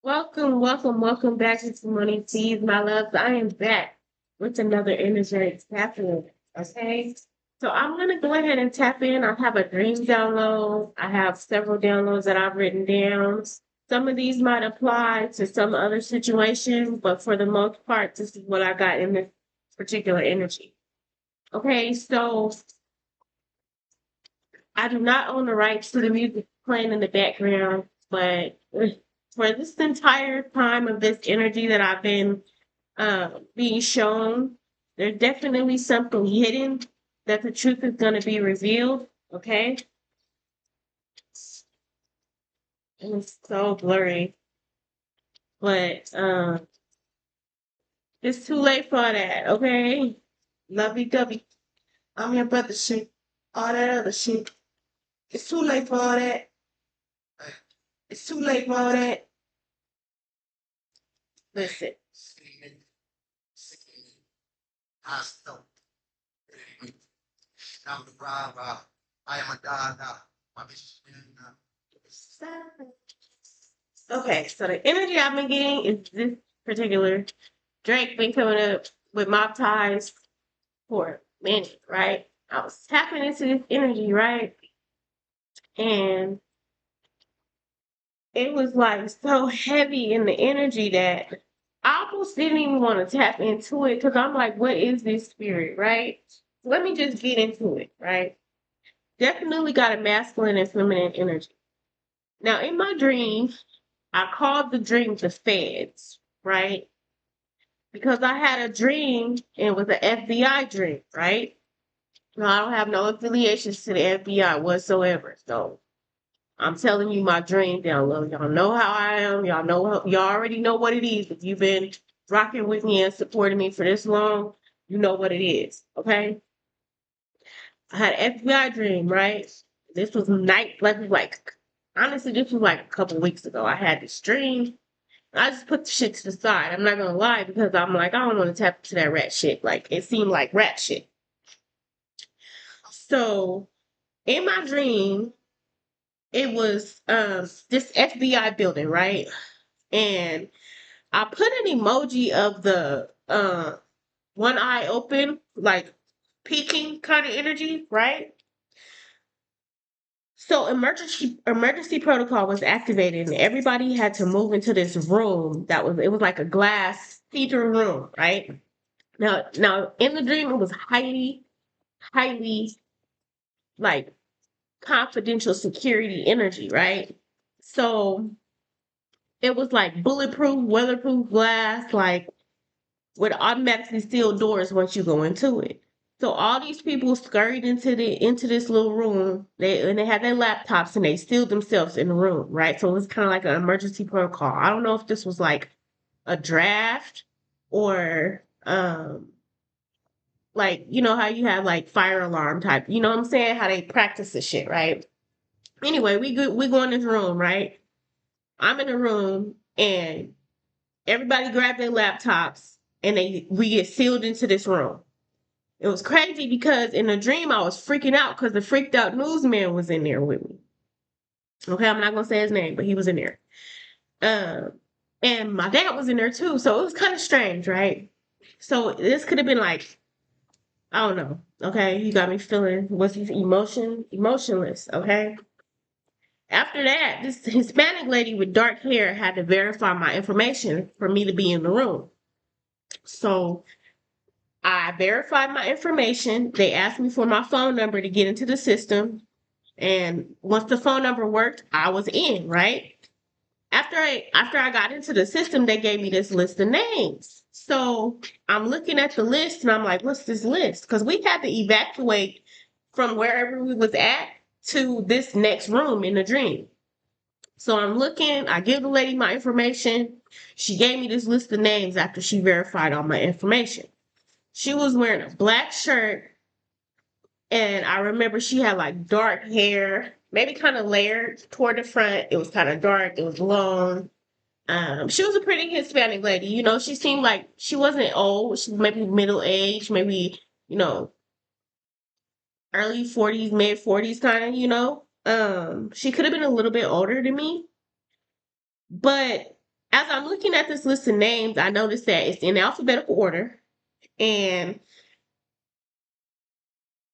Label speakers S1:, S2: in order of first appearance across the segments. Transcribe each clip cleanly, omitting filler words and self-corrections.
S1: Welcome back to Money Teas, my loves. I am back with another energetic tap in. Okay. So I'm gonna go ahead and tap in. I have a dream download. I have several downloads that I've written down. Some of these might apply to some other situations, but for the most part, this is what I got in this particular energy. Okay, so I do not own the rights to the music playing in the background, but for this entire time of this energy that I've been being shown, there's definitely something hidden that the truth is going to be revealed. Okay, and it's so blurry, but it's too late for that. Okay, lovey dovey. I'm your brother shit. All that other shit. It's too late for all that. It's too late for all that. Listen. Okay, so the energy I've been getting is this particular Drake been coming up with mob ties for a minute, right? I was tapping into this energy, right? And it was like so heavy in the energy that I almost didn't even want to tap into it because I'm like, what is this spirit, right? Let me just get into it, right? Definitely got a masculine and feminine energy. Now, in my dream, I called the dream the feds, right? Because I had a dream and it was an FBI dream, right? Now, I don't have no affiliations to the FBI whatsoever. So I'm telling you my dream down low. Y'all know how I am. Y'all already know what it is. If you've been rocking with me and supporting me for this long, you know what it is. Okay. I had an FBI dream, right? This was night, like honestly, this was like a couple weeks ago. I had this dream. I just put the shit to the side. I'm not gonna lie because I'm like, I don't want to tap into that rat shit. Like it seemed like rat shit. So in my dream, it was this FBI building, right? And I put an emoji of the one eye open, like peeking kind of energy, right? So emergency protocol was activated and everybody had to move into this room it was like a glass see-through room, right? Now in the dream it was highly like confidential security energy, right? So it was like bulletproof, weatherproof glass, like with automatically sealed doors once you go into it. So all these people scurried into this little room. They had their laptops and they sealed themselves in the room, right? So it was kind of like an emergency protocol. I don't know if this was like a draft or like you know how you have like fire alarm type. You know what I'm saying? How they practice this shit, right? Anyway, we go in this room, right? I'm in the room and everybody grabbed their laptops and we get sealed into this room. It was crazy because in the dream I was freaking out because the freaked out newsman was in there with me. Okay, I'm not gonna say his name, but he was in there. Um, and my dad was in there too, so it was kind of strange, right? So this could have been like, I don't know. Okay, you got me feeling was he emotionless, okay? After that, this Hispanic lady with dark hair had to verify my information for me to be in the room. So I verified my information. They asked me for my phone number to get into the system. And once the phone number worked, I was in, right? After I got into the system, they gave me this list of names. So I'm looking at the list and I'm like, what's this list? Because we had to evacuate from wherever we was at to this next room in the dream. So I'm looking, I give the lady my information. She gave me this list of names after she verified all my information. She was wearing a black shirt, and I remember she had like dark hair, maybe kind of layered toward the front. It was kind of dark, it was long. She was a pretty Hispanic lady. You know, she seemed like she wasn't old. She was maybe middle age, maybe, you know, early 40s, mid 40s kind of, you know. She could have been a little bit older than me, but as I'm looking at this list of names, I noticed that it's in alphabetical order, and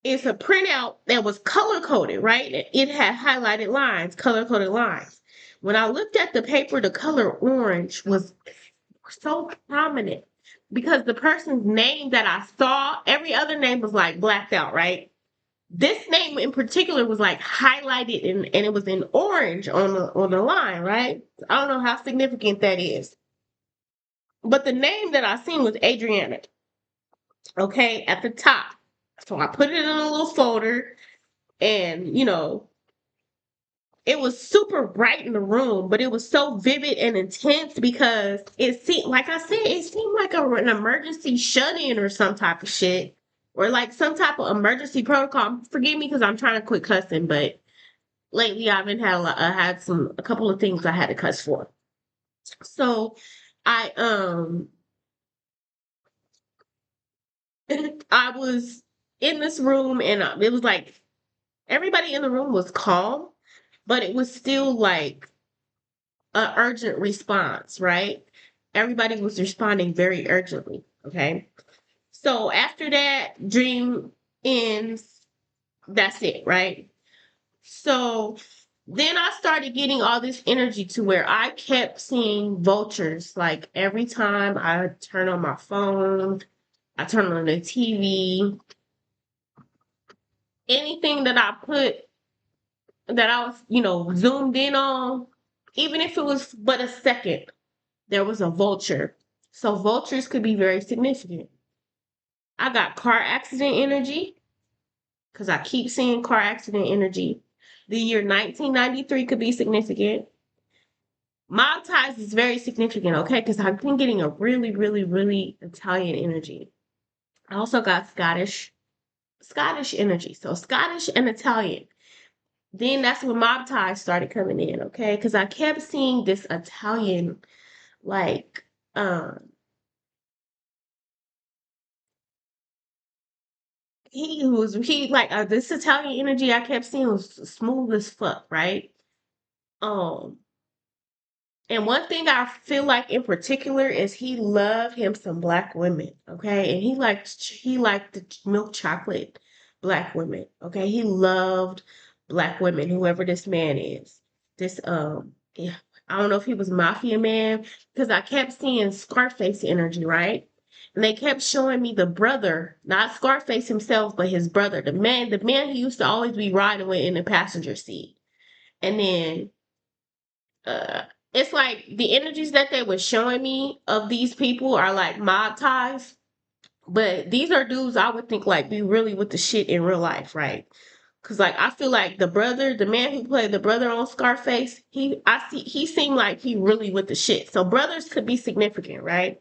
S1: it's a printout that was color coded, right? It had highlighted lines, color coded lines. When I looked at the paper, the color orange was so prominent because the person's name that I saw, every other name was like blacked out, right? This name in particular was like highlighted and it was in orange on the line, right? I don't know how significant that is. But the name that I seen was Adriana, okay, at the top. So I put it in a little folder, and it was super bright in the room, but it was so vivid and intense because it seemed, like I said, it seemed like an emergency shut-in or some type of shit, or like some type of emergency protocol. Forgive me because I'm trying to quit cussing, but lately I've been had a couple of things I had to cuss for. So I I was in this room, and it was like everybody in the room was calm, but it was still like a urgent response, right? Everybody was responding very urgently. Okay. So after that dream ends, that's it, right? So then I started getting all this energy to where I kept seeing vultures. Like every time I turn on my phone, I turn on the TV, anything that I put that I was, zoomed in on, even if it was but a second, there was a vulture. So vultures could be very significant. I got car accident energy because I keep seeing car accident energy. The year 1993 could be significant. Mob ties is very significant, okay? Because I've been getting a really, really, really Italian energy. I also got Scottish energy. So Scottish and Italian. Then that's when mob ties started coming in, okay? Because I kept seeing this Italian, like, he like this Italian energy I kept seeing was smooth as fuck, right? Um, and one thing I feel like in particular is he loved him some black women, okay? And he liked the milk chocolate black women, okay? He loved black women, whoever this man is. This yeah, I don't know if he was mafia man because I kept seeing Scarface energy, right? And they kept showing me the brother, not Scarface himself, but his brother, the man he used to always be riding with in the passenger seat. And then uh it's like the energies that they were showing me of these people are like mob ties, but these are dudes I would think like be really with the shit in real life, right? Cause like I feel like the man who played the brother on Scarface, he seemed like he really with the shit. So brothers could be significant, right?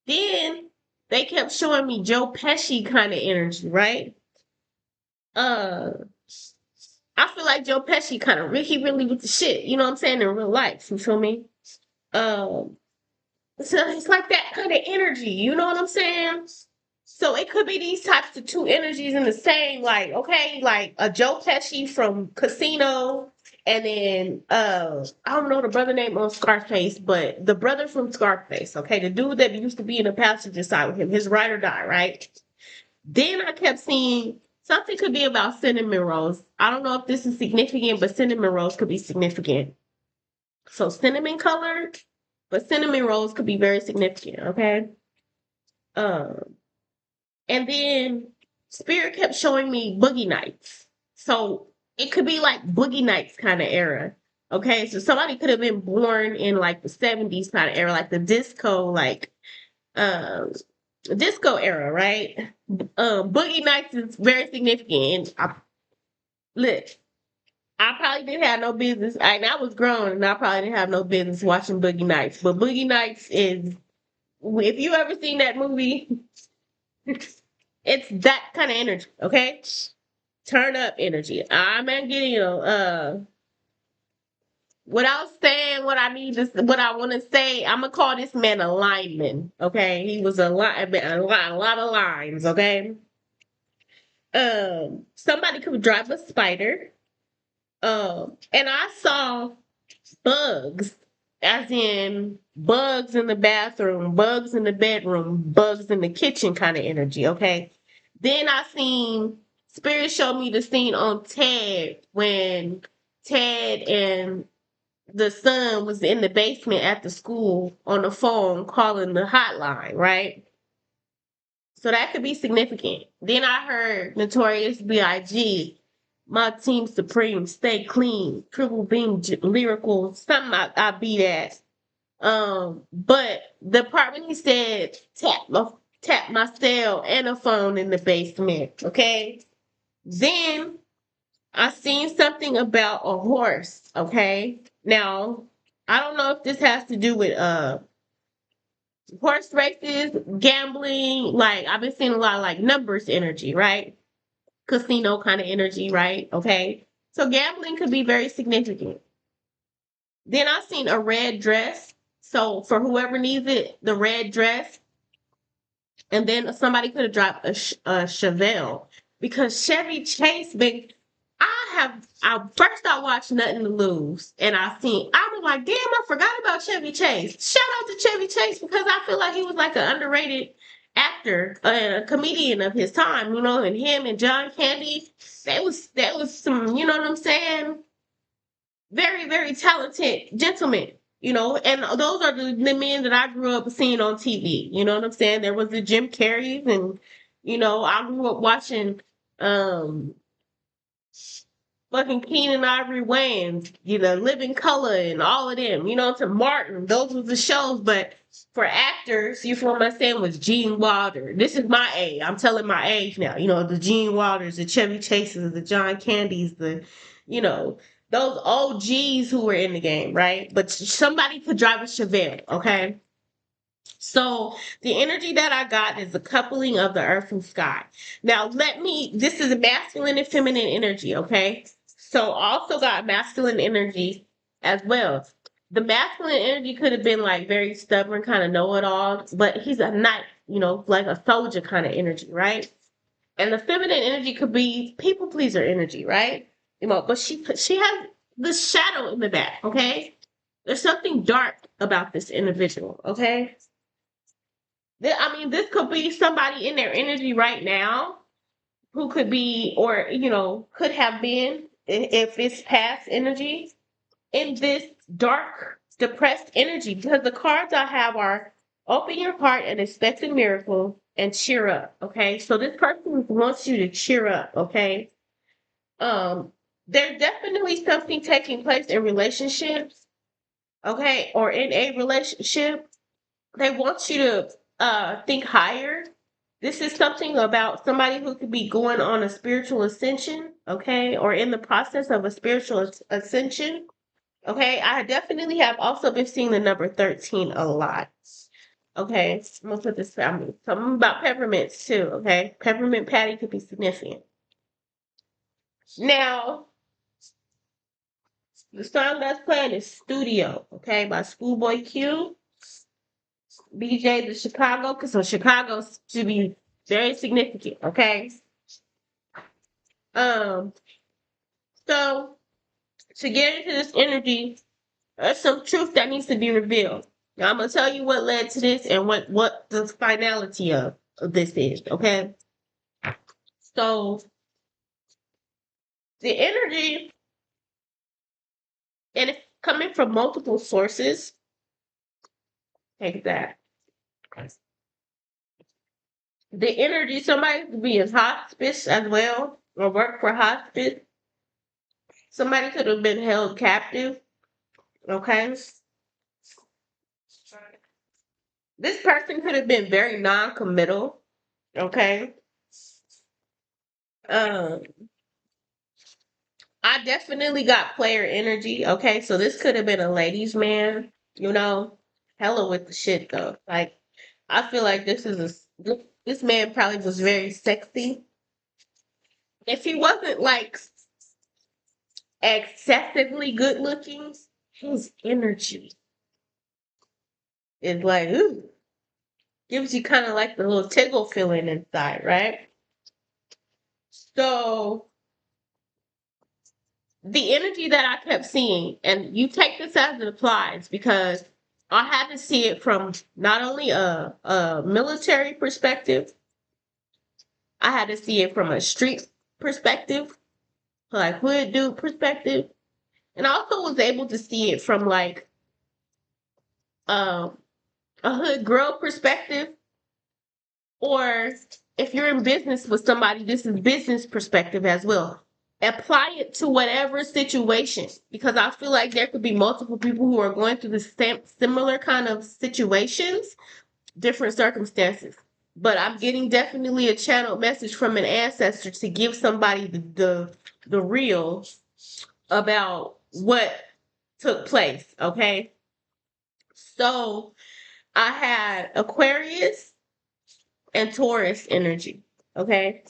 S1: Then they kept showing me Joe Pesci kind of energy, right? Uh I feel like Joe Pesci kind of he really with the shit, you know what I'm saying, in real life. You feel me? Um So it's like that kind of energy, you know what I'm saying? So it could be these types of two energies in the same, like, okay, like a Joe Pesci from Casino, and then I don't know the brother name on Scarface, but the brother from Scarface, okay, the dude that used to be in the passenger side with him, his ride or die, right? Then I kept seeing something could be about cinnamon rolls. I don't know if this is significant, but cinnamon rolls could be significant. So cinnamon colored, but cinnamon rolls could be very significant, okay? Um, and then Spirit kept showing me Boogie Nights. So it could be like Boogie Nights kind of era. Okay, so somebody could have been born in like the 70s kind of era, like the um disco era, right? Boogie Nights is very significant. Look, I probably didn't have no business. I was grown and I probably didn't have no business watching Boogie Nights. But Boogie Nights is, if you ever seen that movie, it's that kind of energy, okay? Turn up energy. I'm not getting, what I was saying, what I want to say, I'm gonna call this man a lineman, okay? He was a lot of lines, okay? Somebody could drive a spider, and I saw bugs. as in bugs in the bathroom, bugs in the bedroom, bugs in the kitchen kind of energy, okay? Then I seen Spirit showed me the scene on Ted when Ted and the son was in the basement at the school on the phone calling the hotline, right? So that could be significant. Then I heard Notorious B.I.G. My team supreme, stay clean, triple beam lyrical, something I be that. But the part when he said tap my cell and a phone in the basement, okay? Then I seen something about a horse, okay? Now, I don't know if this has to do with horse races, gambling, like I've been seeing a lot of like numbers energy, right? Casino kind of energy, right? Okay. So gambling could be very significant. Then I seen a red dress. So for whoever needs it, the red dress. And then somebody could have dropped a Chevelle because Chevy Chase been. I first I watched Nothing to Lose and I was like, damn, I forgot about Chevy Chase. Shout out to Chevy Chase because I feel like he was like an underrated actor and a comedian of his time, you know, and him and John Candy, that was some, you know what I'm saying? Very, very talented gentlemen, you know, and those are the men that I grew up seeing on TV. You know what I'm saying? There was the Jim Carreys, and you know, I grew up watching um fucking Keenan Ivory Wayans, you know, Living Color and all of them, you know, to Martin. Those were the shows, but for actors, you feel what I'm saying, was Gene Wilder. This is my age. I'm telling my age now. You know, the Gene Wilders, the Chevy Chases, the John Candys, you know, those OGs who were in the game, right? But somebody could drive a Chevelle, okay? So the energy that I got is the coupling of the earth and sky. Now this is a masculine and feminine energy, okay? So also got masculine energy as well. The masculine energy could have been like very stubborn, kind of know-it-all, but he's a knight, you know, like a soldier kind of energy, right? And the feminine energy could be people pleaser energy, right? You know, but she has the shadow in the back, okay? There's something dark about this individual, okay? I mean, this could be somebody in their energy right now who could be, or, you know, could have been, if it's past energy, in this dark, depressed energy. Because the cards I have are open your heart and expect a miracle and cheer up. Okay. So this person wants you to cheer up. Okay. Um, there's definitely something taking place in relationships. Okay. Or in a relationship. They want you to think higher. This is something about somebody who could be going on a spiritual ascension, okay, or in the process of a spiritual ascension, okay. I definitely have also been seeing the number 13 a lot. Okay, I'm gonna put this family. Something about peppermints too, okay. Peppermint patty could be significant. Now, the song that's playing is Studio, okay, by Schoolboy Q. BJ the Chicago, because so Chicago should be very significant, okay? Um, so to get into this energy, there's some truth that needs to be revealed. Now I'm gonna tell you what led to this and what the finality of this is, okay? So the energy, and it's coming from multiple sources. Take that. The energy, somebody could be in hospice as well, or work for hospice. Somebody could have been held captive, okay? This person could have been very non-committal, okay? Um, I definitely got player energy, okay? So this could have been a ladies' man, you know? Hella with the shit though. Like, I feel like this man probably was very sexy. If he wasn't like excessively good looking, his energy is like, ooh, gives you kind of like the little tickle feeling inside, right? So the energy that I kept seeing, and you take this as it applies, because I had to see it from not only a military perspective, I had to see it from a street perspective, like hood dude perspective, and I also was able to see it from like um, a hood girl perspective, or if you're in business with somebody, this is business perspective as well. Apply it to whatever situation, because I feel like there could be multiple people who are going through the same similar kind of situations, different circumstances. But I'm getting definitely a channeled message from an ancestor to give somebody the real about what took place. Okay, so I had Aquarius and Taurus energy. Okay,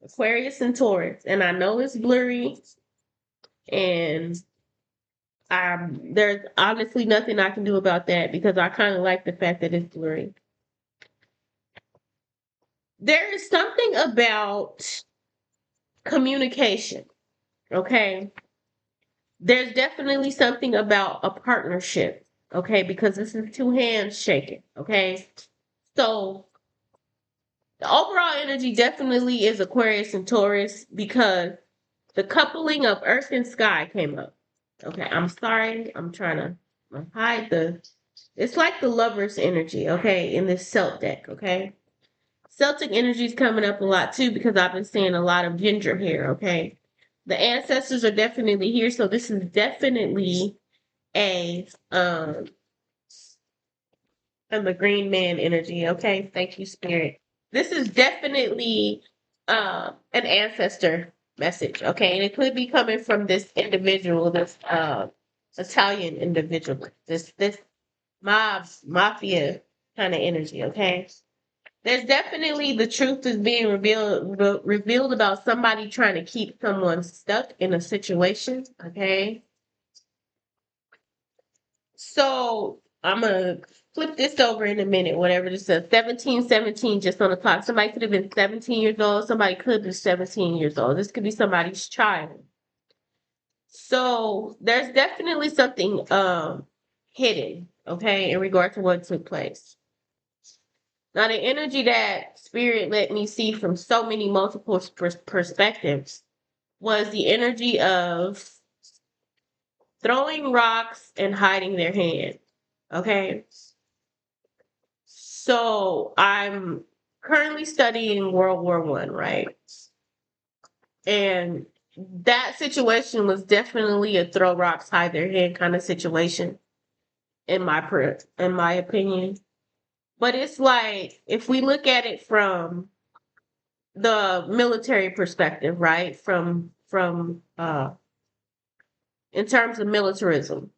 S1: Aquarius and Taurus, and I know it's blurry, and there's honestly nothing I can do about that because I kind of like the fact that it's blurry. There is something about communication, okay? There's definitely something about a partnership, okay? Because this is two hands shaking, okay? So the overall energy definitely is Aquarius and Taurus because the coupling of earth and sky came up. Okay, I'm sorry. I'm trying to hide the. It's like the lover's energy, okay, in this Celt deck, okay? Celtic energy is coming up a lot too because I've been seeing a lot of ginger hair, okay? The ancestors are definitely here, so this is definitely a and the green man energy, okay? Thank you, spirit. This is definitely an ancestor message, okay? And it could be coming from this individual, this Italian individual, this mafia kind of energy, okay? There's definitely the truth is being revealed about somebody trying to keep someone stuck in a situation, okay? So I'm gonna flip this over in a minute, whatever this says. 1717 just on the clock. Somebody could have been 17 years old, somebody could be 17 years old. This could be somebody's child. So there's definitely something hidden, okay, in regard to what took place. Now the energy that spirit let me see from so many multiple perspectives was the energy of throwing rocks and hiding their hand. Okay. So I'm currently studying World War I, right? And that situation was definitely a throw rocks, hide their hand kind of situation in my opinion. But it's like if we look at it from the military perspective, right? From in terms of militarism,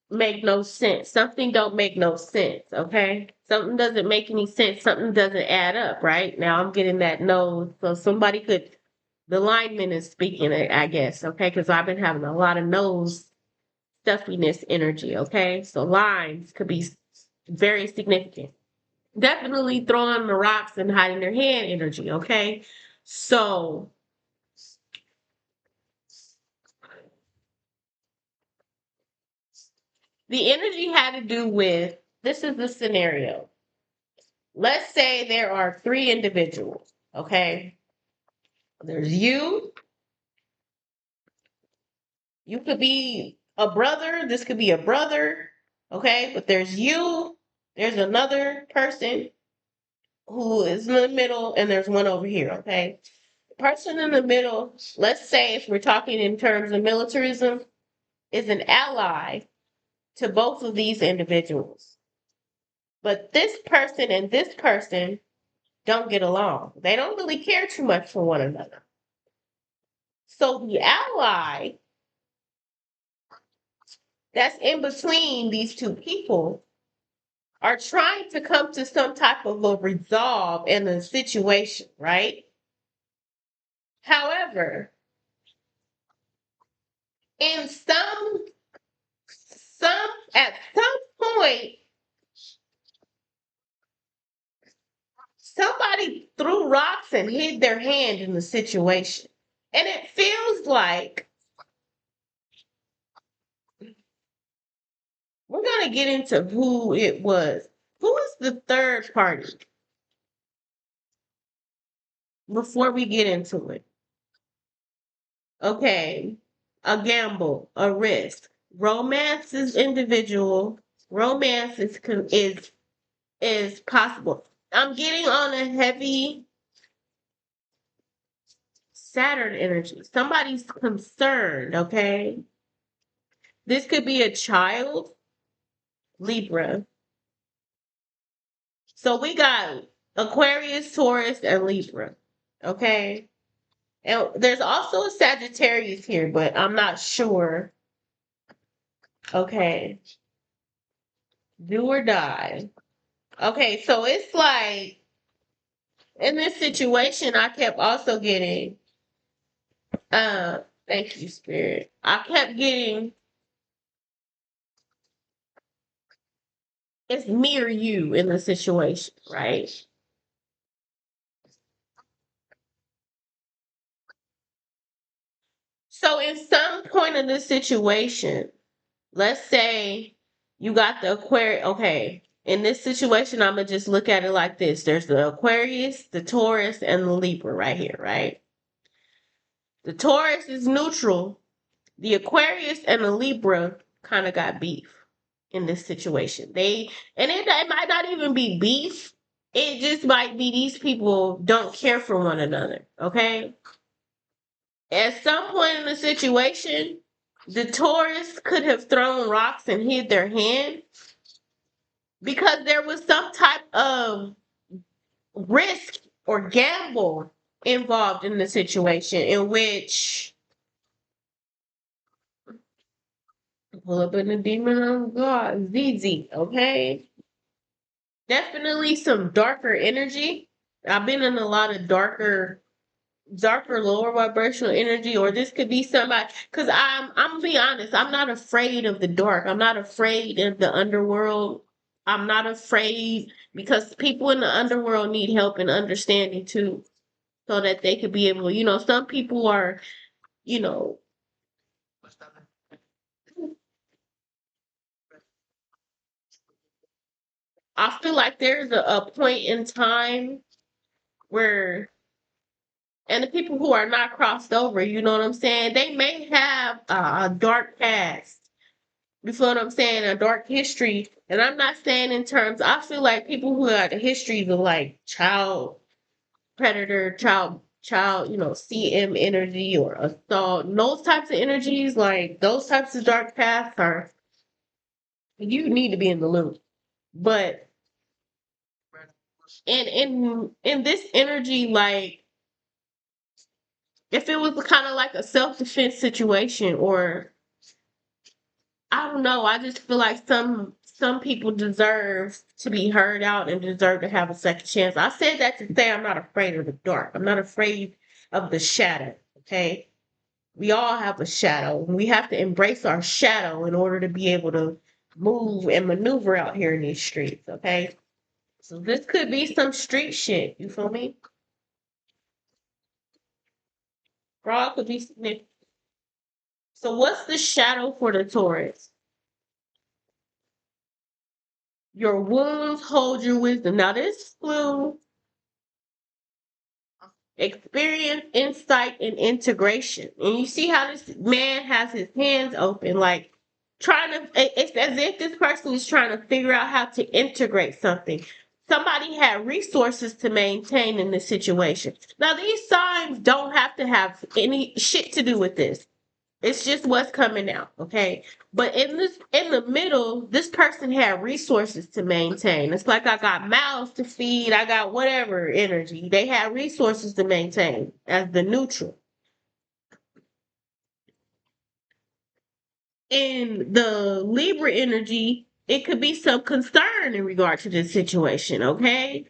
S1: make no sense. Something don't make no sense, okay? Something doesn't make any sense. Something doesn't add up, right? Now I'm getting that nose. So somebody could, the lineman is speaking, I guess, okay? Because I've been having a lot of nose stuffiness energy, okay? So lines could be very significant. Definitely throwing the rocks and hiding their hand energy, okay? So the energy had to do with this is the scenario. Let's say there are three individuals, okay? There's you. You could be a brother. This could be a brother, okay? But there's you. There's another person who is in the middle, and there's one over here, okay? The person in the middle, let's say if we're talking in terms of militarism, is an ally to both of these individuals. But this person and this person don't get along. They don't really care too much for one another. So the ally that's in between these two people are trying to come to some type of a resolve in the situation, right? However, in some at some point, somebody threw rocks and hid their hand in the situation. And it feels like we're going to get into who it was. Who is the third party before we get into it? Okay. A gamble, a risk. Romance is individual. Romance is possible. I'm getting on a heavy Saturn energy. Somebody's concerned, okay? This could be a child, Libra. So we got Aquarius, Taurus, and Libra. Okay. And there's also a Sagittarius here, but I'm not sure. Okay. Do or die. Okay, so it's like in this situation, I kept also getting thank you, Spirit. I kept getting it's mere you in the situation, right? So in some point in this situation, let's say you got the Aquarius. Okay, in this situation, I'm gonna just look at it like this: there's the Aquarius, the Taurus, and the Libra right here, right? The Taurus is neutral. The Aquarius and the Libra kind of got beef in this situation. It might not even be beef. It just might be these people don't care for one another. Okay. At some point in the situation, the Taurus could have thrown rocks and hid their hand because there was some type of risk or gamble involved in the situation in which pull up in the demon of God, ZZ, okay? Definitely some darker energy. I've been in a lot of darker lower vibrational energy, or this could be somebody because I'm gonna be honest, I'm not afraid of the dark. I'm not afraid of the underworld. I'm not afraid because people in the underworld need help and understanding too, so that they could be able, some people are, you know, I feel like there's a point in time where and the people who are not crossed over, you know what I'm saying? They may have a dark past. You feel what I'm saying? A dark history. And I'm not saying in terms, I feel like people who have the histories of like child predator, child, CM energy or assault, and those types of energies, like those types of dark paths are, you need to be in the loop. But in this energy, like if it was kind of like a self-defense situation or I don't know. I just feel like some people deserve to be heard out and deserve to have a second chance. I said that to say I'm not afraid of the dark. I'm not afraid of the shadow. Okay. We all have a shadow. We have to embrace our shadow in order to be able to move and maneuver out here in these streets. Okay. So this could be some street shit. You feel me? Fraud could be significant. So what's the shadow for the Taurus? Your wounds hold your wisdom. Now this flew experience, insight, and integration. And you see how this man has his hands open, like trying to, it's as if this person is trying to figure out how to integrate something. Somebody had resources to maintain in this situation. Now, these signs don't have to have any shit to do with this. It's just what's coming out, okay? But in the middle, this person had resources to maintain. It's like I got mouths to feed, I got whatever energy. They had resources to maintain as the neutral. In the Libra energy, it could be some concern in regard to this situation, okay?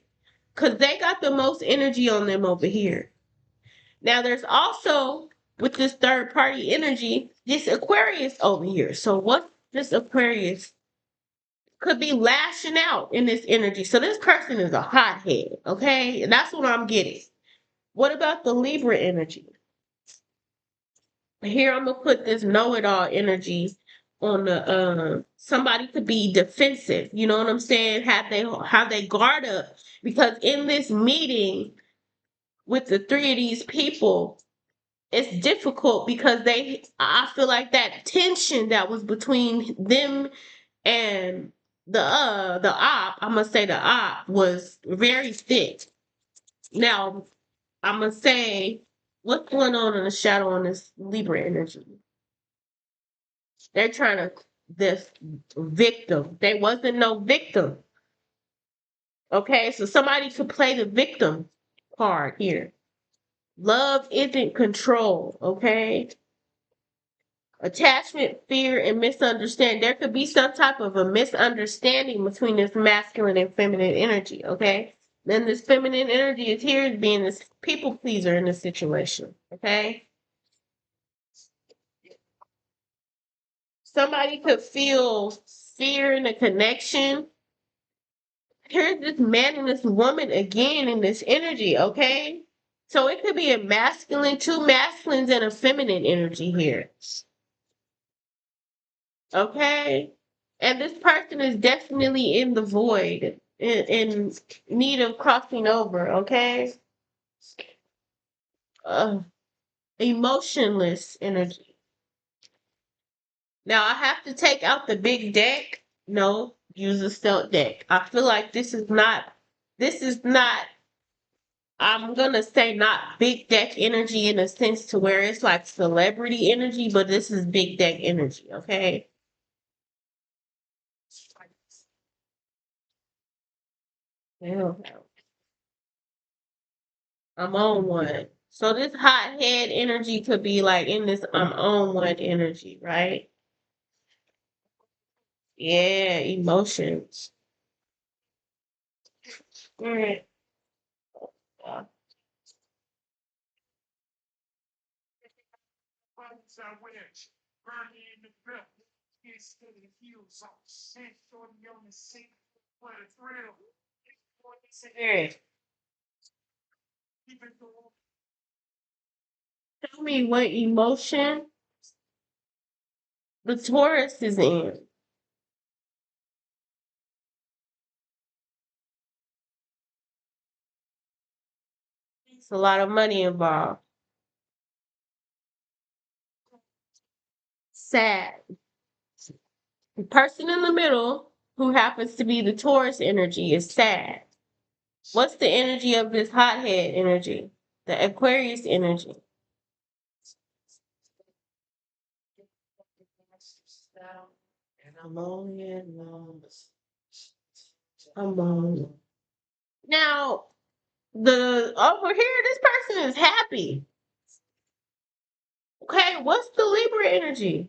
S1: Because they got the most energy on them over here. Now, there's also, with this third party energy, this Aquarius over here. So, what's this Aquarius could be lashing out in this energy. So this person is a hothead, okay? And that's what I'm getting. What about the Libra energy? Here I'm gonna put this know-it-all energy on the somebody could be defensive, you know what I'm saying? Have they guard up because in this meeting with the three of these people, it's difficult because I feel like that tension that was between them and the op, I'm gonna say the op was very thick. Now I'm gonna say what's going on in the shadow on this Libra energy. They're trying to this victim. They wasn't no victim. Okay, so somebody could play the victim card here. Love isn't control, okay? Attachment, fear, and misunderstanding. There could be some type of a misunderstanding between this masculine and feminine energy, okay? Then this feminine energy is here being this people pleaser in this situation, okay? Somebody could feel fear in a connection. Here's this man and this woman again in this energy, okay? So it could be a masculine, two masculines and a feminine energy here. Okay? And this person is definitely in the void, in need of crossing over, okay? Uh, Emotionless energy. Now I have to take out the big deck. No, use a stealth deck. I feel like this is not I'm gonna say not big deck energy in a sense to where it's like celebrity energy, but this is big deck energy, okay? Yeah, I'm on one. So this hot head energy could be like in this I'm on one energy, right? Yeah, emotions. Right. Uh, Spirit, tell me what emotion the Taurus is in. It's a lot of money involved. Sad. The person in the middle, who happens to be the Taurus energy, is sad. What's the energy of this hothead energy? The Aquarius energy. Ammonia, ammonia. Now, the over here, this person is happy. Okay, what's the Libra energy?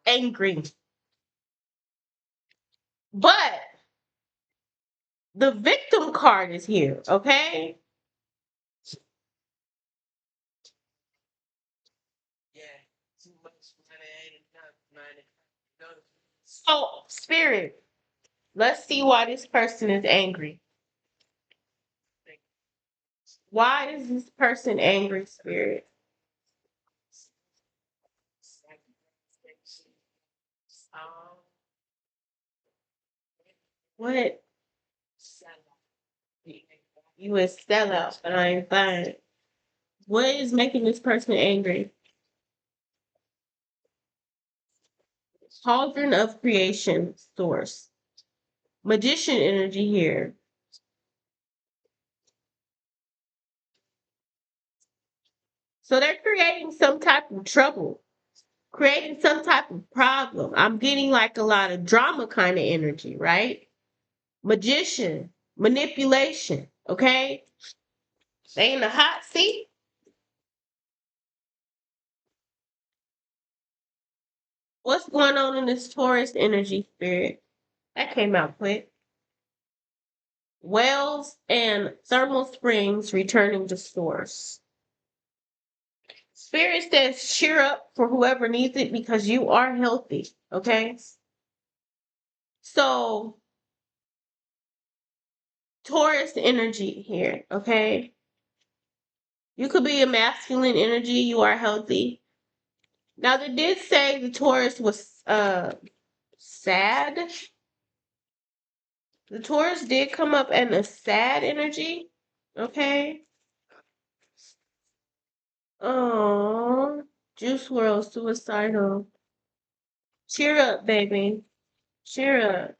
S1: Angry. But the victim card is here, okay? So, spirit, let's see why this person is angry. Why is this person angry, spirit? What? You a sellout, but I ain't buying. What is making this person angry? Cauldron of creation source. Magician energy here. So they're creating some type of trouble, creating some type of problem. I'm getting like a lot of drama kind of energy, right? Magician, manipulation, okay? They in the hot seat. What's going on in this Taurus energy spirit? That came out quick. wells and thermal springs returning to source. Spirit says cheer up for whoever needs it because you are healthy. Okay. So Taurus energy here. Okay. You could be a masculine energy. You are healthy. Now they did say the Taurus was sad. The Taurus did come up in a sad energy. Okay. Oh, Juice World suicidal. Cheer up, baby. Cheer up.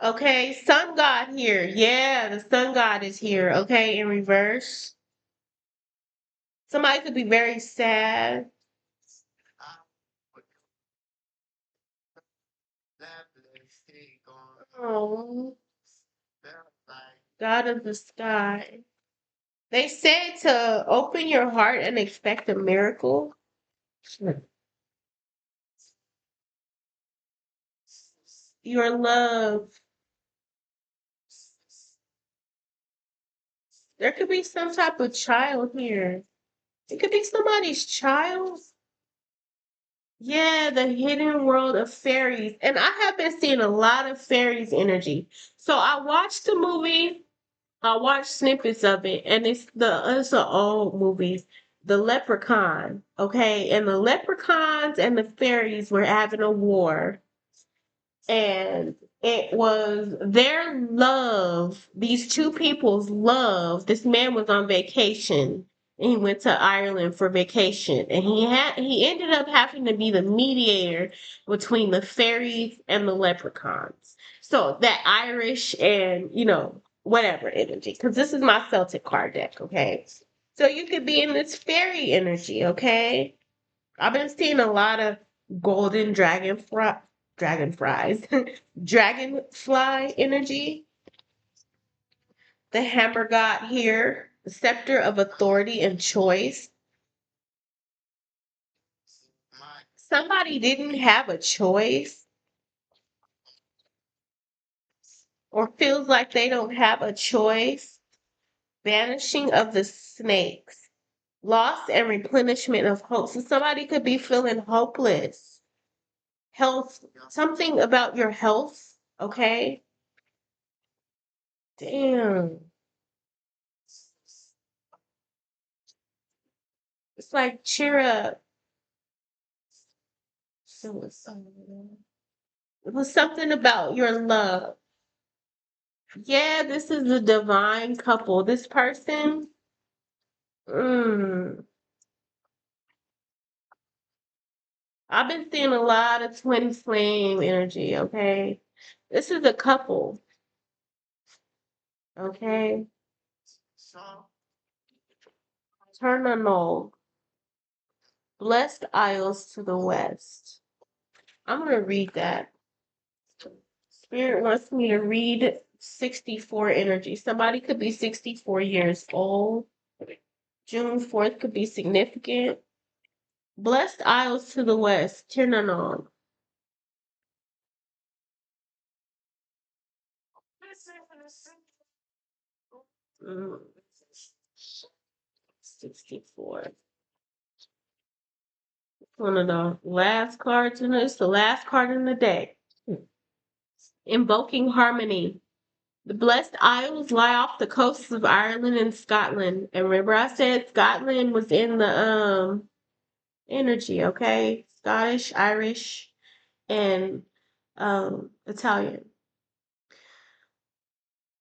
S1: Okay, Sun God here. Yeah, the Sun God is here. Okay, in reverse. Somebody could be very sad. Oh, God of the sky. They said to open your heart and expect a miracle. Your love. There could be some type of child here. It could be somebody's child. Yeah, the hidden world of fairies. And I have been seeing a lot of fairies energy. So I watched the movie, I watched snippets of it, and it's an old movie. The Leprechaun, okay? And the leprechauns and the fairies were having a war. And it was their love, these two people's love. This man was on vacation and he went to Ireland for vacation, and he ended up having to be the mediator between the fairies and the leprechauns. So that Irish and whatever energy, because this is my Celtic card deck, okay? So you could be in this fairy energy, okay? I've been seeing a lot of golden dragonflies, dragonfly energy. The hammer god here, the scepter of authority and choice. Somebody didn't have a choice or feels like they don't have a choice. Vanishing of the snakes. Loss and replenishment of hope. So somebody could be feeling hopeless. Health, something about your health, okay? Damn. It's like cheer up. It was something about your love. Yeah, this is a divine couple. This person, mm, I've been seeing a lot of twin flame energy, okay? This is a couple, okay? Turn on all. Blessed Isles to the west. I'm going to read that. Spirit wants me to read 64 energy. Somebody could be 64 years old. June 4th could be significant. Blessed Isles to the west. Tirnanon. Mm, 64. One of the last cards in this, the last card in the deck. Invoking harmony. The blessed isles lie off the coasts of Ireland and Scotland. And remember I said Scotland was in the energy, okay? Scottish, Irish, and Italian.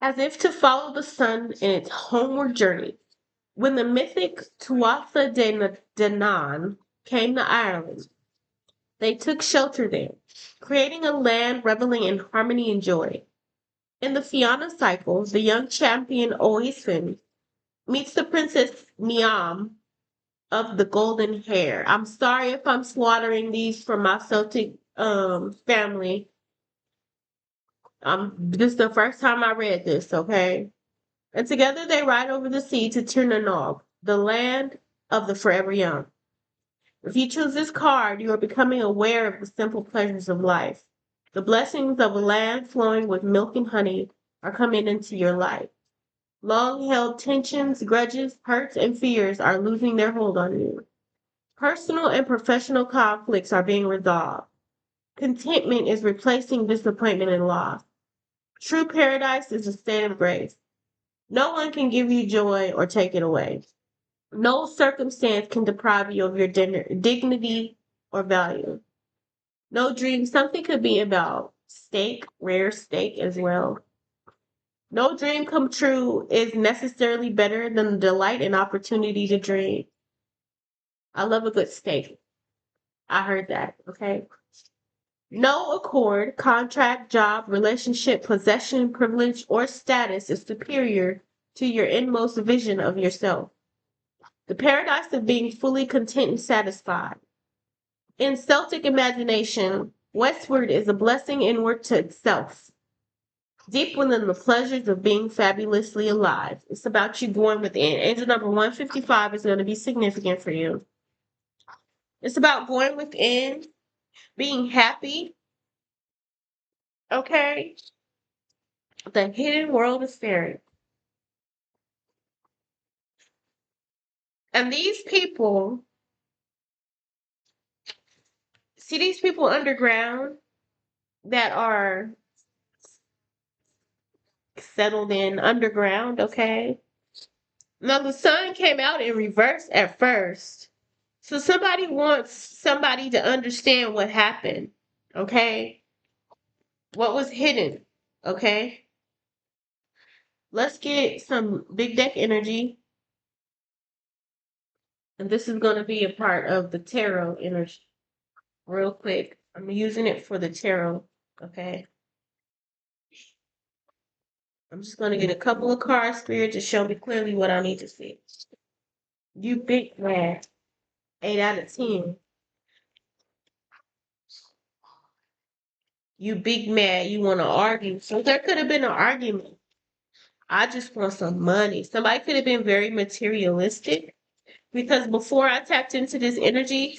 S1: As if to follow the sun in its homeward journey. When the mythic Tuatha De Danann came to Ireland, they took shelter there, creating a land reveling in harmony and joy. In the Fianna cycle, the young champion Oisin meets the Princess Niam of the golden hair. I'm sorry if I'm slaughtering these from my Celtic family. This is the first time I read this, okay? And together they ride over the sea to Tirnanog, the land of the forever young. If you choose this card, you are becoming aware of the simple pleasures of life, the blessings of a land flowing with milk and honey, are coming into your life. Long held tensions, grudges, hurts, and fears are losing their hold on you. Personal and professional conflicts are being resolved. Contentment is replacing disappointment and loss. True paradise is a state of grace. No one can give you joy or take it away. No circumstance can deprive you of your dignity or value. No dream, something could be about steak, rare steak as well. No dream come true is necessarily better than the delight and opportunity to dream. I love a good steak. I heard that, okay? No accord, contract, job, relationship, possession, privilege, or status is superior to your inmost vision of yourself. The paradise of being fully content and satisfied. In Celtic imagination, westward is a blessing inward to itself. Deep within the pleasures of being fabulously alive. It's about you going within. Angel number 155 is going to be significant for you. It's about going within, being happy, okay? The hidden world is fairy. And these people, see these people underground that are settled in underground, okay? Now the sun came out in reverse at first. So somebody wants somebody to understand what happened, okay? What was hidden, okay? Let's get some big deck energy. And this is going to be a part of the tarot energy. Real quick. I'm using it for the tarot, okay? I'm just going to get a couple of cards, Spirit, to show me clearly what I need to see. You big man. 8 out of 10. You big mad. You want to argue. So there could have been an argument. I just want some money. Somebody could have been very materialistic. Because before I tapped into this energy,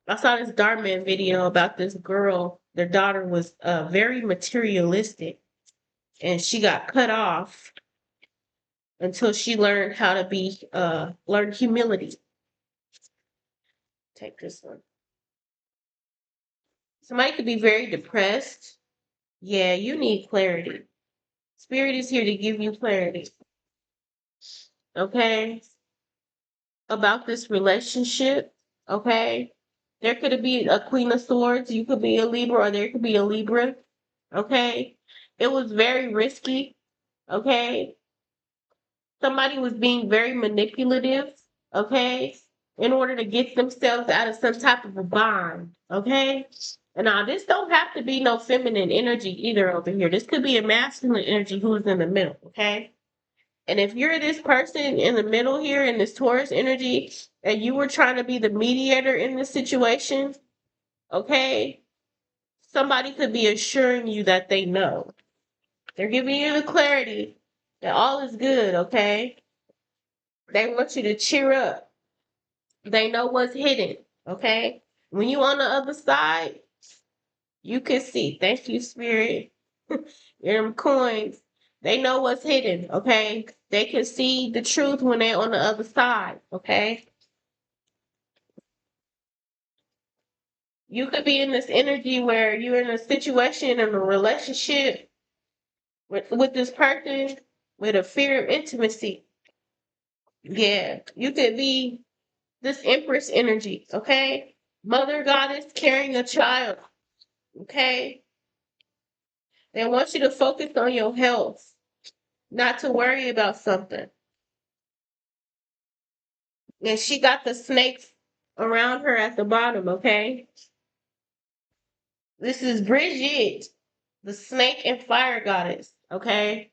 S1: I saw this Dartman video about this girl. Their daughter was very materialistic. And she got cut off until she learned how to be, learn humility. Take this one. Somebody could be very depressed. Yeah, you need clarity. Spirit is here to give you clarity. Okay? About this relationship. Okay? There could be a Queen of Swords. You could be a Libra or there could be a Libra. Okay? It was very risky. Okay? Somebody was being very manipulative. Okay? In order to get themselves out of some type of a bond. Okay? And now this don't have to be no feminine energy either over here. This could be a masculine energy who's in the middle, okay? And if you're this person in the middle here in this Taurus energy and you were trying to be the mediator in this situation, okay? Somebody could be assuring you that they know. They're giving you the clarity that all is good, okay? They want you to cheer up. They know what's hidden, okay? When you on the other side, you can see. Thank you, Spirit. Them coins. They know what's hidden, okay? They can see the truth when they're on the other side, okay? You could be in this energy where you're in a situation in a relationship with this person with a fear of intimacy. Yeah, you could be this Empress energy, okay? Mother goddess carrying a child, okay? They want you to focus on your health, not to worry about something. And she got the snakes around her at the bottom, okay? This is Bridget, the snake and fire goddess, okay?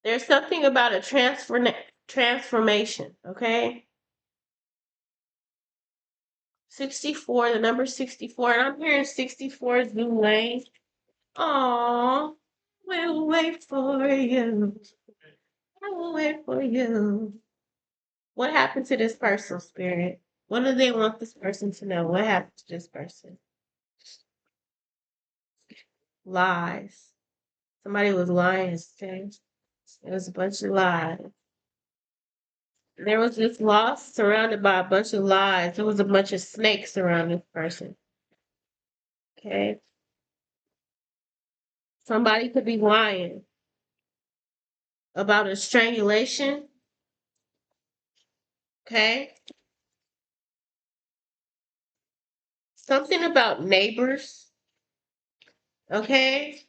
S1: There's something about a transformation, okay? 64, the number 64, and I'm hearing 64 Zoo Lane. Aww, we'll wait for you. I'll wait for you. What happened to this person, Spirit? What do they want this person to know? What happened to this person? Lies. Somebody was lying. Okay? It was a bunch of lies. There was this loss surrounded by a bunch of lies. There was a bunch of snakes around this person. Okay? Somebody could be lying about a strangulation. Okay? Something about neighbors. Okay?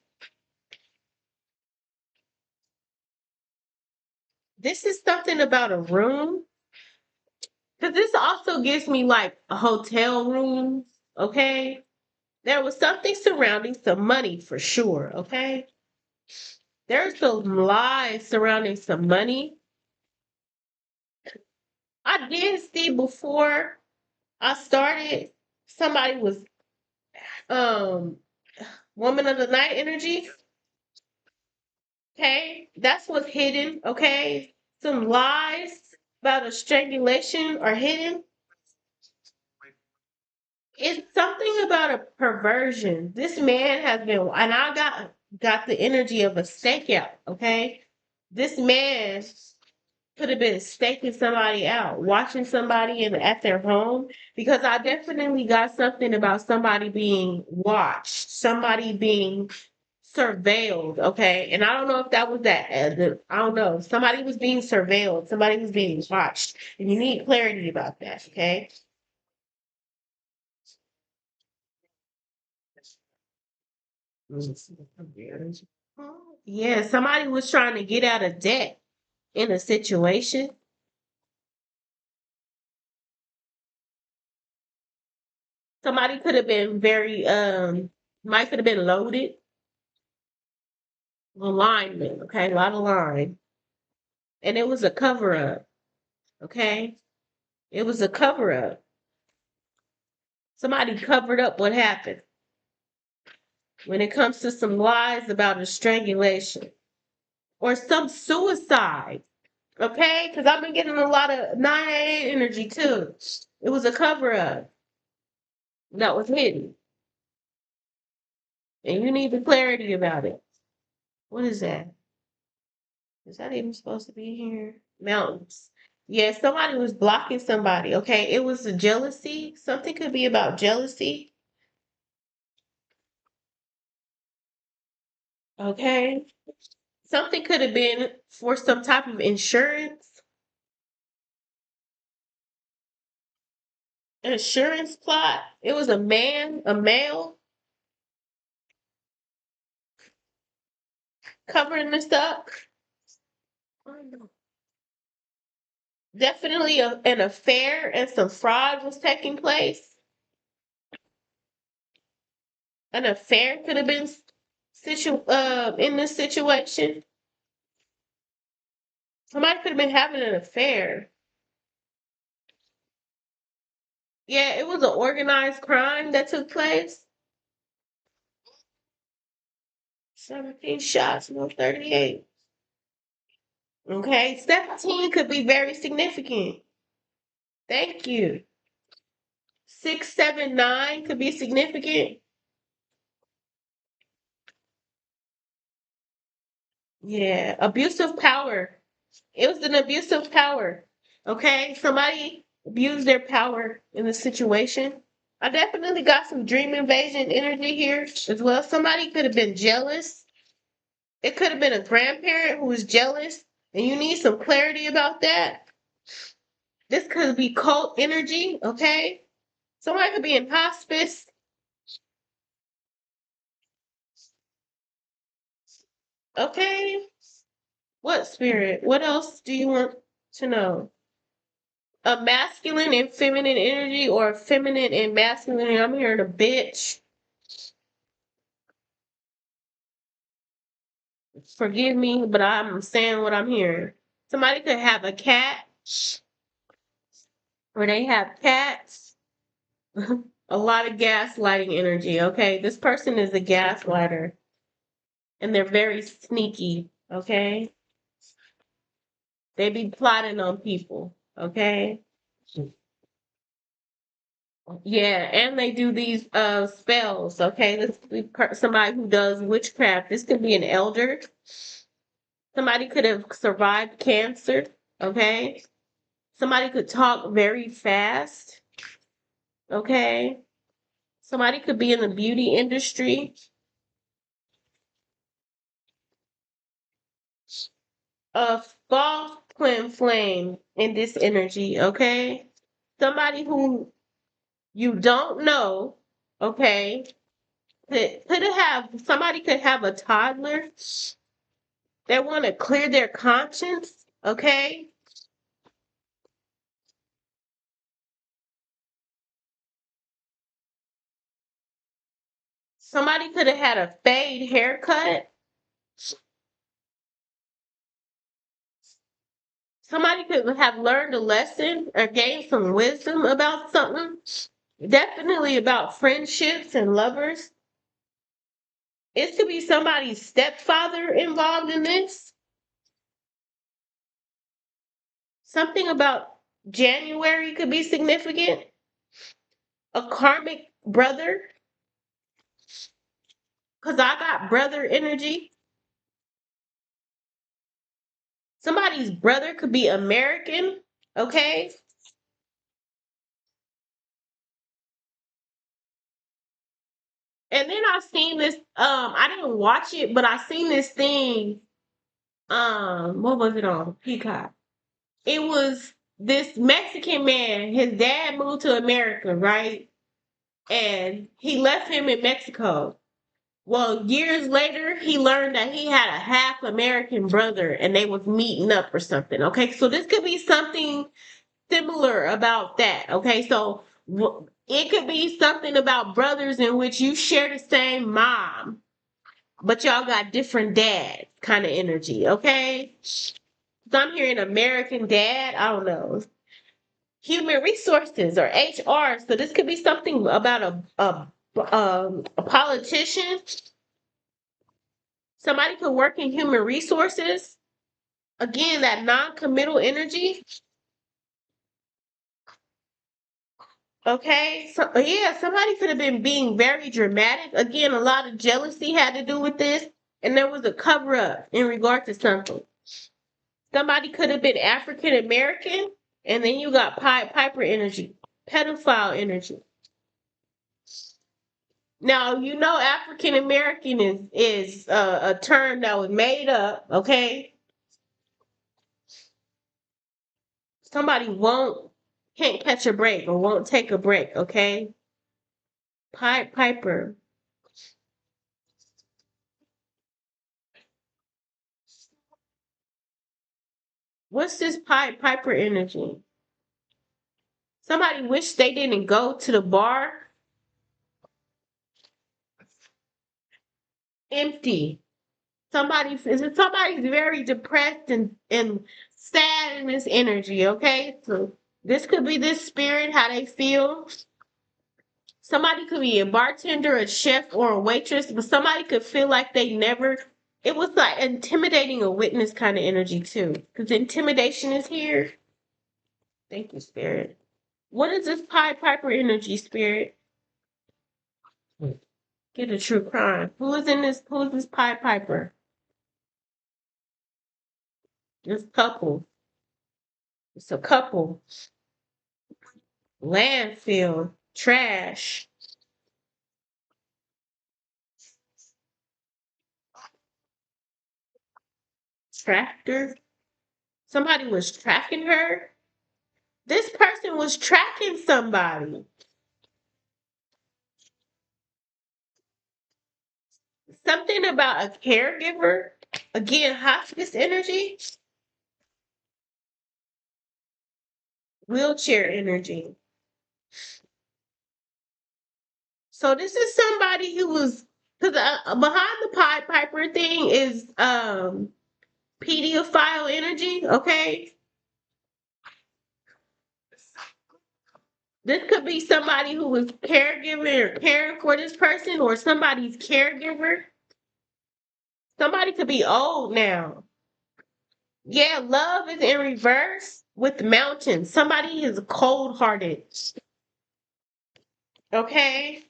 S1: This is something about a room. Because this also gives me like a hotel rooms. Okay? There was something surrounding some money for sure. Okay? There's some lies surrounding some money. I did see before I started, somebody was um woman of the night energy. Okay, that's what's hidden. Okay, some lies about a strangulation are hidden. It's something about a perversion. This man has been, and I got the energy of a stakeout. Okay, this man could have been staking somebody out, watching somebody at their home, because I definitely got something about somebody being watched, somebody being surveilled, okay? And I don't know if that was I don't know. Somebody was being surveilled, somebody was being watched, and you need clarity about that, okay? Yeah, somebody was trying to get out of debt in a situation. Somebody could have been very might could have been loaded. Alignment, okay, a lot of line. And it was a cover up, okay? It was a cover up. Somebody covered up what happened when it comes to some lies about a strangulation or some suicide, okay? Because I've been getting a lot of 988 energy too. It was a cover up that was hidden, and you need the clarity about it. What is that? Is that even supposed to be here? Mountains. Yeah, somebody was blocking somebody. Okay, it was a jealousy. Something could be about jealousy. Okay. Something could have been for some type of insurance. Insurance plot. It was a man, a male, covering this up. Definitely an affair and some fraud was taking place. An affair could have been in this situation. Somebody could have been having an affair. Yeah, it was an organized crime that took place. 17 shots, no 38. Okay, 17 could be very significant. Thank you. 679 could be significant. Yeah, abusive power. It was an abusive power. Okay, somebody abused their power in the situation. I definitely got some dream invasion energy here as well. Somebody could have been jealous. It could have been a grandparent who was jealous, and you need some clarity about that. This could be cult energy, okay? Somebody could be in hospice, okay? What spirit? What else do you want to know? A masculine and feminine energy or feminine and masculine? I'm hearing a bitch. Forgive me, but I'm saying what I'm hearing. Somebody could have a cat or they have cats. A lot of gaslighting energy, okay? This person is a gaslighter and they're very sneaky, okay? They be plotting on people, okay? Yeah, and they do these spells. Okay, this could be somebody who does witchcraft. This could be an elder. Somebody could have survived cancer. Okay, somebody could talk very fast. Okay, somebody could be in the beauty industry. A false twin flame in this energy. Okay, somebody who you don't know. Okay, could have somebody could have a toddler. They want to clear their conscience, okay? Somebody could have had a fade haircut. Somebody could have learned a lesson or gained some wisdom about something. Definitely about friendships and lovers. It could be somebody's stepfather involved in this. Something about January could be significant. A karmic brother, because I got brother energy. Somebody's brother could be American, okay? And then I seen this, I didn't watch it, but I seen this thing, what was it on? Peacock. It was this Mexican man, his dad moved to America, right? And he left him in Mexico. Well, years later, he learned that he had a half American brother and they was meeting up or something. Okay, so this could be something similar about that. Okay, so it could be something about brothers in which you share the same mom, but y'all got different dads kind of energy. Okay, so I'm hearing American dad. I don't know, human resources or HR. So this could be something about a politician. Somebody could work in human resources. Again, that non-committal energy. Okay, so yeah, somebody could have been being very dramatic. Again, a lot of jealousy had to do with this, and there was a cover up in regard to something. Somebody could have been African American, and then you got Pied Piper energy, pedophile energy. Now you know African American is a term that was made up. Okay, somebody won't can't catch a break or won't take a break. Okay, Pied Piper. What's this Pied Piper energy? Somebody wish they didn't go to the bar. Empty. Somebody's very depressed and sad in this energy, okay? So this could be this spirit, how they feel. Somebody could be a bartender, a chef, or a waitress, but somebody could feel like they never it was like intimidating a witness kind of energy too. Because intimidation is here. Thank you, spirit. What is this Pied Piper energy, spirit? Get a true crime. Who is in this? Who is this Pied Piper? This couple. It's a couple. Landfill. Trash. Tractor. Somebody was tracking her. This person was tracking somebody. Something about a caregiver. Again, hospice energy. Wheelchair energy. So this is somebody who was because behind the Pied Piper thing is pedophile energy. Okay, this could be somebody who was caregiving or caring for this person or somebody's caregiver. Somebody could be old now. Yeah, love is in reverse with mountains. Somebody is cold hearted. Okay?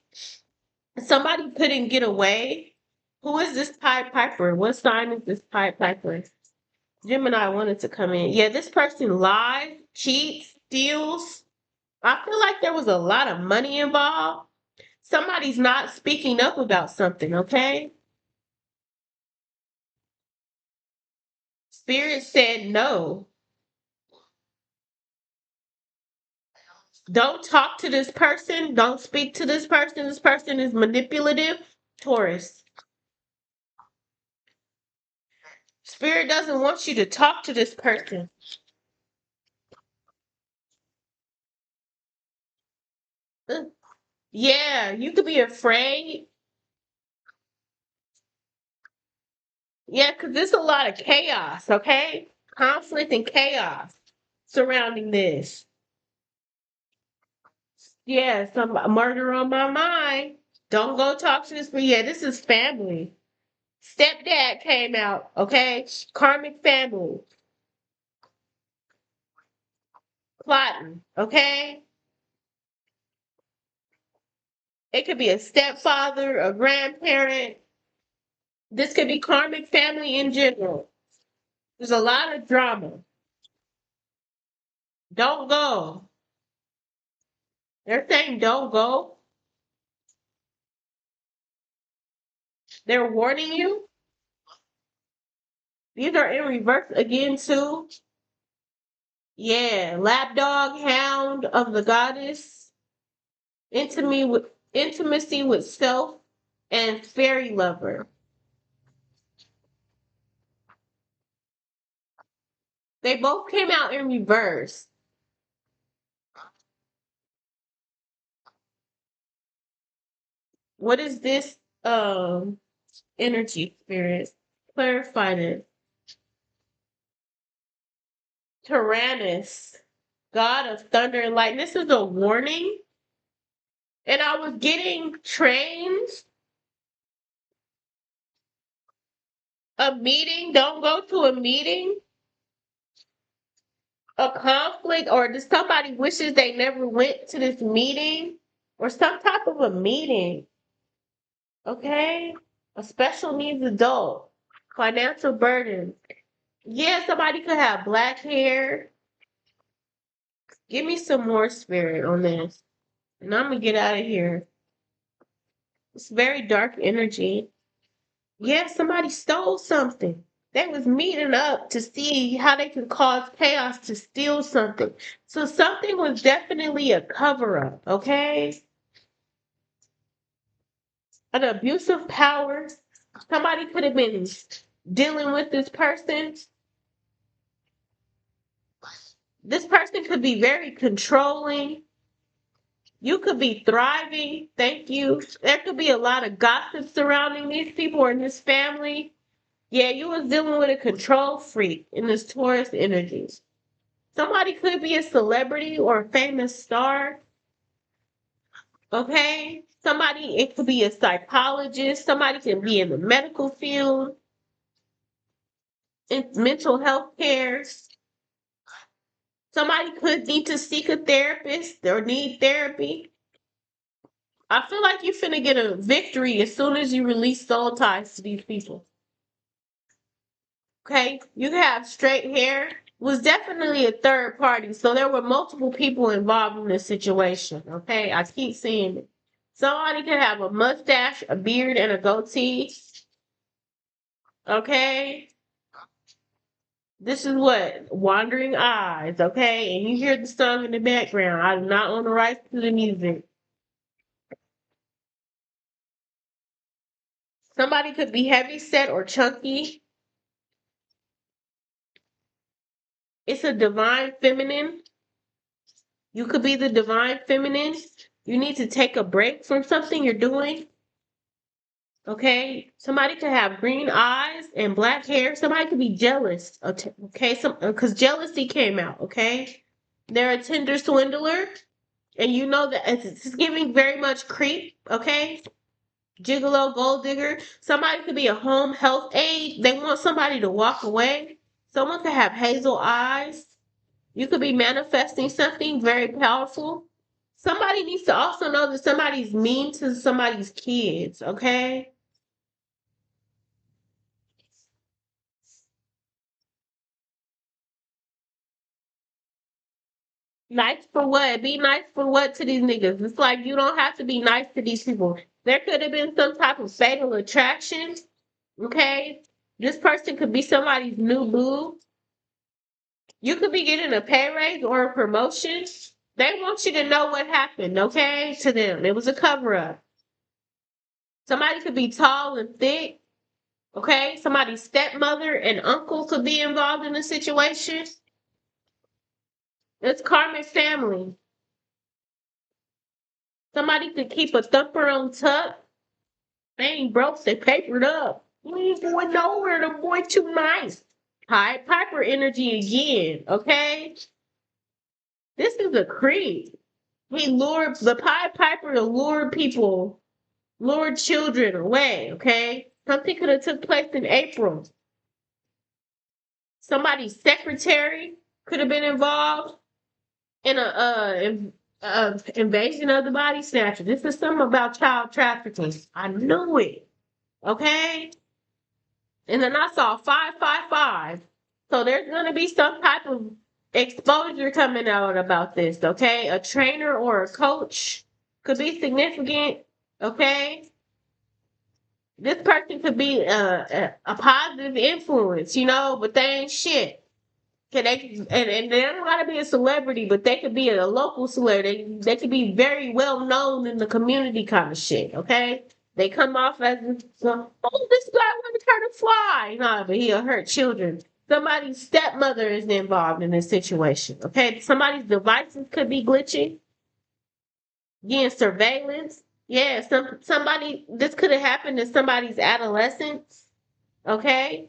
S1: Somebody couldn't get away. Who is this Pied Piper? What sign is this Pied Piper? Gemini wanted to come in. Yeah, this person lies, cheats, steals. I feel like there was a lot of money involved. Somebody's not speaking up about something, okay? Spirit said no. Don't talk to this person. Don't speak to this person. This person is manipulative. Taurus. Spirit doesn't want you to talk to this person. Uh, Yeah, you could be afraid. Yeah, because there's a lot of chaos, okay? Conflict and chaos surrounding this. Yeah, some murder on my mind. Don't go talk to this, but yeah, this is family. Stepdad came out, okay? Karmic family, plotting, okay? It could be a stepfather, a grandparent. This could be karmic family in general. There's a lot of drama. Don't go. They're saying don't go. They're warning you. These are in reverse again, too. Yeah, lapdog, hound of the goddess, intimacy with self, and fairy lover. They both came out in reverse. What is this energy spirit? Clarify this. Tyrannus, god of thunder and light. This is a warning. And I was getting trains, a meeting. Don't go to a meeting, a conflict, or just somebody wishes they never went to this meeting, or some type of a meeting. Okay? A special needs adult, financial burden. Yeah, somebody could have black hair. Give me some more spirit on this. And I'm gonna get out of here. It's very dark energy. Yeah, somebody stole something. They was meeting up to see how they could cause chaos to steal something. So something was definitely a cover up, okay? An abuse of power. Somebody could have been dealing with this person. This person could be very controlling. You could be thriving. Thank you. There could be a lot of gossip surrounding these people or this family. Yeah, you was dealing with a control freak in this Taurus energy. Somebody could be a celebrity or a famous star. Okay? Somebody, it could be a psychologist. Somebody can be in the medical field, in mental health care. Somebody could need to seek a therapist or need therapy. I feel like you're finna get a victory as soon as you release soul ties to these people. Okay? You have straight hair. Was definitely a third party. So there were multiple people involved in this situation. Okay? I keep seeing it. Somebody could have a mustache, a beard, and a goatee. Okay? This is what? Wandering eyes. Okay? And you hear the song in the background. I do not own the rights to the music. Somebody could be heavy set or chunky. It's a divine feminine. You could be the divine feminine. You need to take a break from something you're doing. Okay? Somebody could have green eyes and black hair. Somebody could be jealous. Okay? Because jealousy came out. Okay? They're a Tinder swindler. And you know that it's giving very much creep. Okay? Gigolo, gold digger. Somebody could be a home health aide. They want somebody to walk away. Someone could have hazel eyes. You could be manifesting something very powerful. Somebody needs to also know that somebody's mean to somebody's kids, okay? Nice for what? Be nice for what to these niggas? It's like you don't have to be nice to these people. There could have been some type of fatal attraction, okay? This person could be somebody's new boo. You could be getting a pay raise or a promotion. They want you to know what happened, okay? To them. It was a cover up. Somebody could be tall and thick, okay? Somebody's stepmother and uncle could be involved in the situation. It's karmic family. Somebody could keep a thumper on tuck. They ain't broke, they papered up. You ain't going nowhere, the boy too nice. Pied Piper energy again, okay? This is a creep. He lured the Pied Piper to lure people, lure children away, okay? Something could have took place in April. Somebody's secretary could have been involved in a invasion of the body snatcher. This is something about child trafficking. I knew it. Okay? And then I saw 555. So there's gonna be some type of exposure coming out about this, okay? A trainer or a coach could be significant, okay? This person could be a positive influence, you know, but they ain't shit. Can they and they don't gotta be a celebrity, but they could be a local celebrity. They could be very well known in the community kind of shit, okay? They come off as oh, this guy wanted her to fly. No, but he'll hurt children. Somebody's stepmother is involved in this situation. Okay. Somebody's devices could be glitching. Again, surveillance. Yeah, somebody this could have happened in somebody's adolescence. Okay.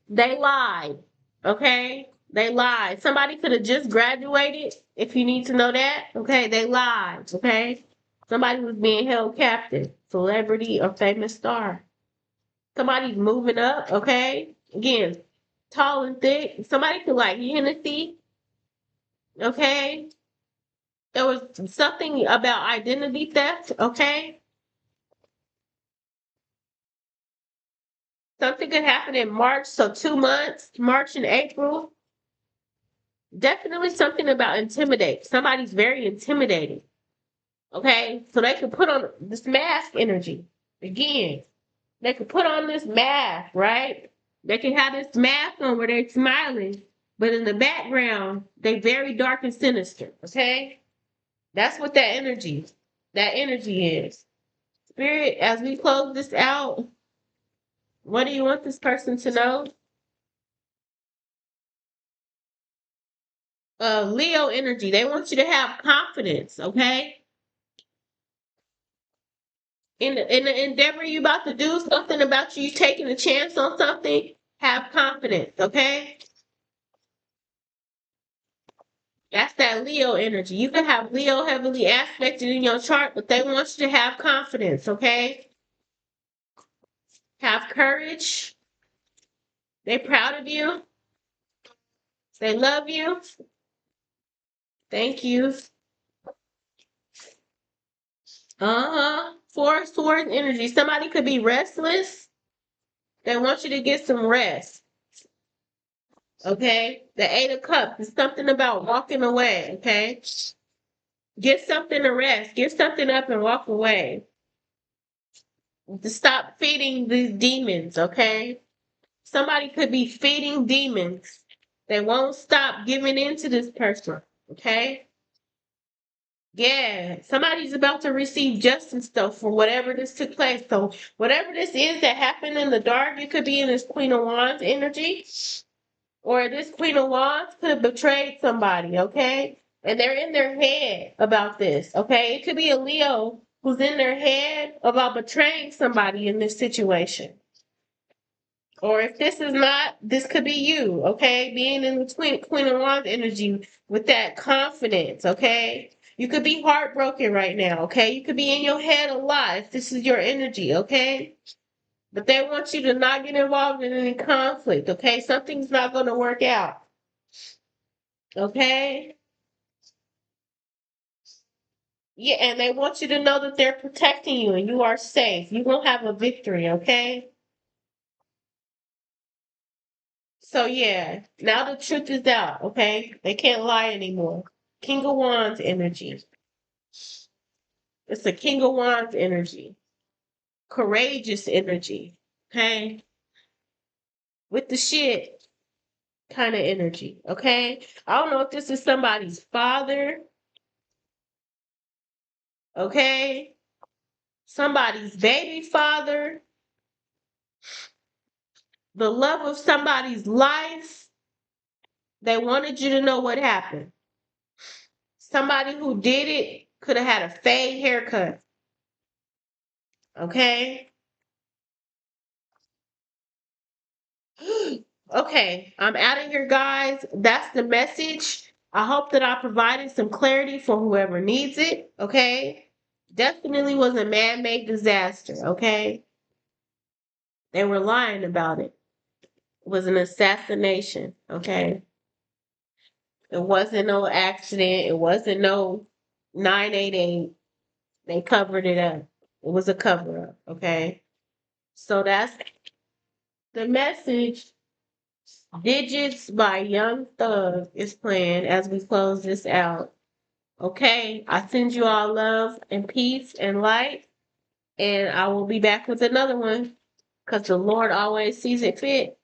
S1: They lied. Okay? They lied. Somebody could have just graduated, if you need to know that. Okay? They lied. Okay? Somebody was being held captive. Celebrity or famous star. Somebody's moving up. Okay? Again, tall and thick. Somebody could like Hennessy. Okay? There was something about identity theft. Okay? Something could happen in March, so 2 months, March and April. Definitely something about intimidate. Somebody's very intimidating. Okay, so they could put on this mask energy again. They could put on this mask, right? They can have this mask on where they're smiling, but in the background, they very dark and sinister. Okay, that's what that energy is. Spirit, as we close this out, what do you want this person to know? Leo energy. They want you to have confidence. Okay, in the endeavor you about to do, something about you taking a chance on something, have confidence, okay? That's that Leo energy. You can have Leo heavily aspected in your chart, but they want you to have confidence, okay? Have courage. They're proud of you. They love you. Thank you. Uh-huh. Four swords energy. Somebody could be restless. They want you to get some rest. Okay? The Eight of Cups is something about walking away, okay? Get something to rest. Get something up and walk away. To stop feeding these demons, okay? Somebody could be feeding demons. They won't stop giving in to this person, okay? Yeah, somebody's about to receive justice though for whatever this took place. So whatever this is that happened in the dark, it could be in this Queen of Wands energy. Or this Queen of Wands could have betrayed somebody, okay? And they're in their head about this, okay? It could be a Leo who's in their head about betraying somebody in this situation. Or if this is not, this could be you, okay? Being in the Queen of Wands energy with that confidence, okay? You could be heartbroken right now, okay? You could be in your head a lot if this is your energy, okay? But they want you to not get involved in any conflict, okay? Something's not going to work out. Okay? Yeah, and they want you to know that they're protecting you and you are safe. You will have a victory, okay? So yeah, now the truth is out, okay? They can't lie anymore. King of Wands energy. It's a King of Wands energy. Courageous energy. Okay? With the shit kind of energy. Okay? I don't know if this is somebody's father, okay? Somebody's baby father, the love of somebody's life. They wanted you to know what happened. Somebody who did it could have had a fade haircut. Okay? Okay, I'm out of here, guys. That's the message. I hope that I provided some clarity for whoever needs it. Okay? Definitely was a man made disaster. Okay? They were lying about it. It was an assassination. Okay? It wasn't no accident. It wasn't no 988. They covered it up. It was a cover up. Okay? So that's the message. Digits by Young Thug is playing as we close this out. Okay, I send you all love and peace and light, and I will be back with another one because the Lord always sees it fit.